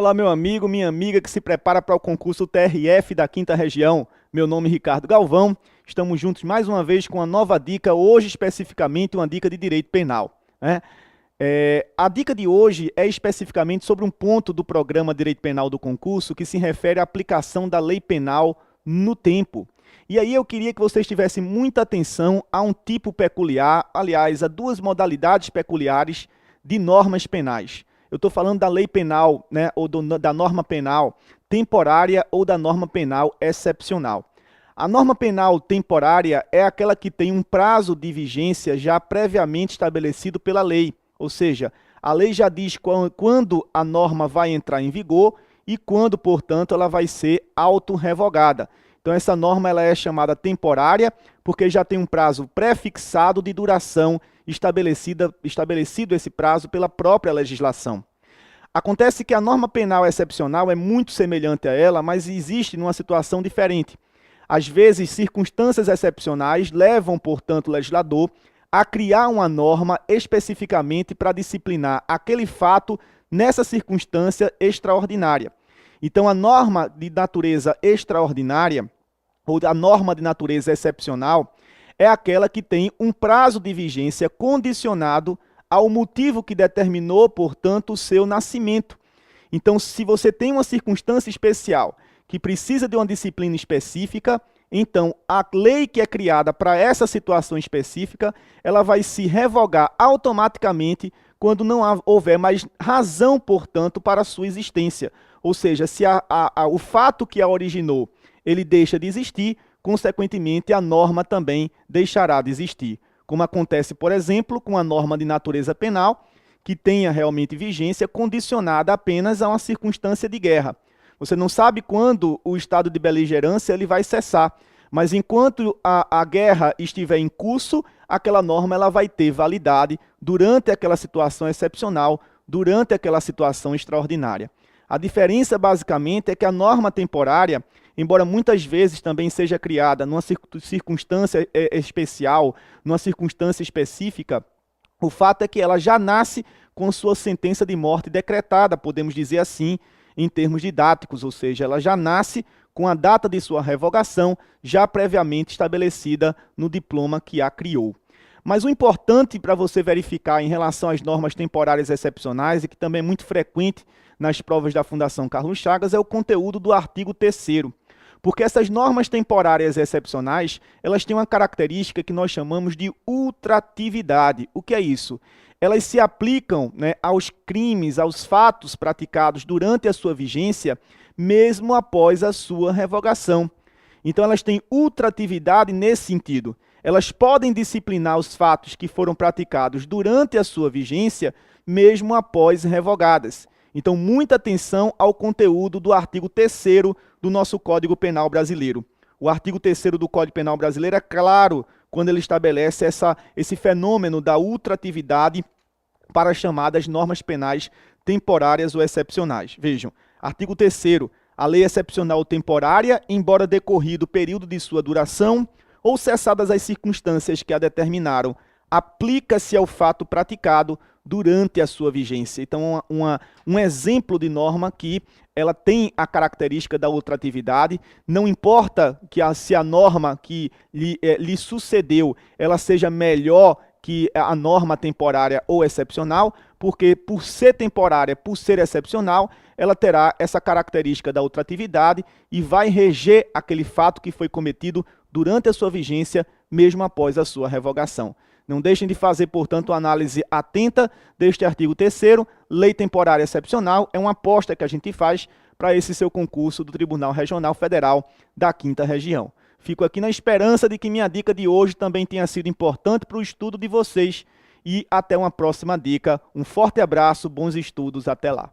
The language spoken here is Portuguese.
Olá, meu amigo, minha amiga que se prepara para o concurso TRF da 5ª Região. Meu nome é Ricardo Galvão. Estamos juntos mais uma vez com uma nova dica, hoje especificamente uma dica de direito penal, né? A dica de hoje é especificamente sobre um ponto do programa Direito Penal do concurso que se refere à aplicação da lei penal no tempo. E aí eu queria que vocês tivessem muita atenção a um tipo peculiar, aliás, a duas modalidades peculiares de normas penais. Eu estou falando da lei penal, né, ou da norma penal temporária ou da norma penal excepcional. A norma penal temporária é aquela que tem um prazo de vigência já previamente estabelecido pela lei, ou seja, a lei já diz quando a norma vai entrar em vigor e quando, portanto, ela vai ser autorrevogada. Então, essa norma ela é chamada temporária porque já tem um prazo pré-fixado de duração estabelecido esse prazo pela própria legislação. Acontece que a norma penal excepcional é muito semelhante a ela, mas existe numa situação diferente. Às vezes, circunstâncias excepcionais levam, portanto, o legislador a criar uma norma especificamente para disciplinar aquele fato nessa circunstância extraordinária. Então, a norma de natureza extraordinária, ou a norma de natureza excepcional, é aquela que tem um prazo de vigência condicionado ao motivo que determinou, portanto, o seu nascimento. Então, se você tem uma circunstância especial que precisa de uma disciplina específica, então a lei que é criada para essa situação específica, ela vai se revogar automaticamente quando não houver mais razão, portanto, para a sua existência. Ou seja, se o fato que a originou, ele deixa de existir, consequentemente, a norma também deixará de existir. Como acontece, por exemplo, com a norma de natureza penal, que tenha realmente vigência condicionada apenas a uma circunstância de guerra. Você não sabe quando o estado de beligerância ele vai cessar, mas enquanto a guerra estiver em curso, aquela norma ela vai ter validade durante aquela situação excepcional, durante aquela situação extraordinária. A diferença, basicamente, é que a norma temporária, embora muitas vezes também seja criada numa circunstância especial, numa circunstância específica, o fato é que ela já nasce com sua sentença de morte decretada, podemos dizer assim, em termos didáticos, ou seja, ela já nasce com a data de sua revogação já previamente estabelecida no diploma que a criou. Mas o importante para você verificar em relação às normas temporárias excepcionais, e que também é muito frequente nas provas da Fundação Carlos Chagas, é o conteúdo do artigo 3º. Porque essas normas temporárias excepcionais, elas têm uma característica que nós chamamos de ultratividade. O que é isso? Elas se aplicam, né, aos crimes, aos fatos praticados durante a sua vigência, mesmo após a sua revogação. Então, elas têm ultratividade nesse sentido. Elas podem disciplinar os fatos que foram praticados durante a sua vigência, mesmo após revogadas. Então, muita atenção ao conteúdo do artigo 3º do nosso Código Penal brasileiro. O artigo 3º do Código Penal brasileiro é claro quando ele estabelece esse fenômeno da ultratividade para as chamadas normas penais temporárias ou excepcionais. Vejam, artigo 3º, a lei excepcional temporária, embora decorrido o período de sua duração ou cessadas as circunstâncias que a determinaram, aplica-se ao fato praticado durante a sua vigência. Então, um exemplo de norma que ela tem a característica da ultratividade, não importa se a norma que lhe sucedeu, ela seja melhor que a norma temporária ou excepcional, porque por ser temporária, por ser excepcional, ela terá essa característica da ultratividade e vai reger aquele fato que foi cometido durante a sua vigência, mesmo após a sua revogação. Não deixem de fazer, portanto, uma análise atenta deste artigo 3º. Lei temporária excepcional é uma aposta que a gente faz para esse seu concurso do Tribunal Regional Federal da 5ª Região. Fico aqui na esperança de que minha dica de hoje também tenha sido importante para o estudo de vocês. E até uma próxima dica. Um forte abraço, bons estudos, até lá.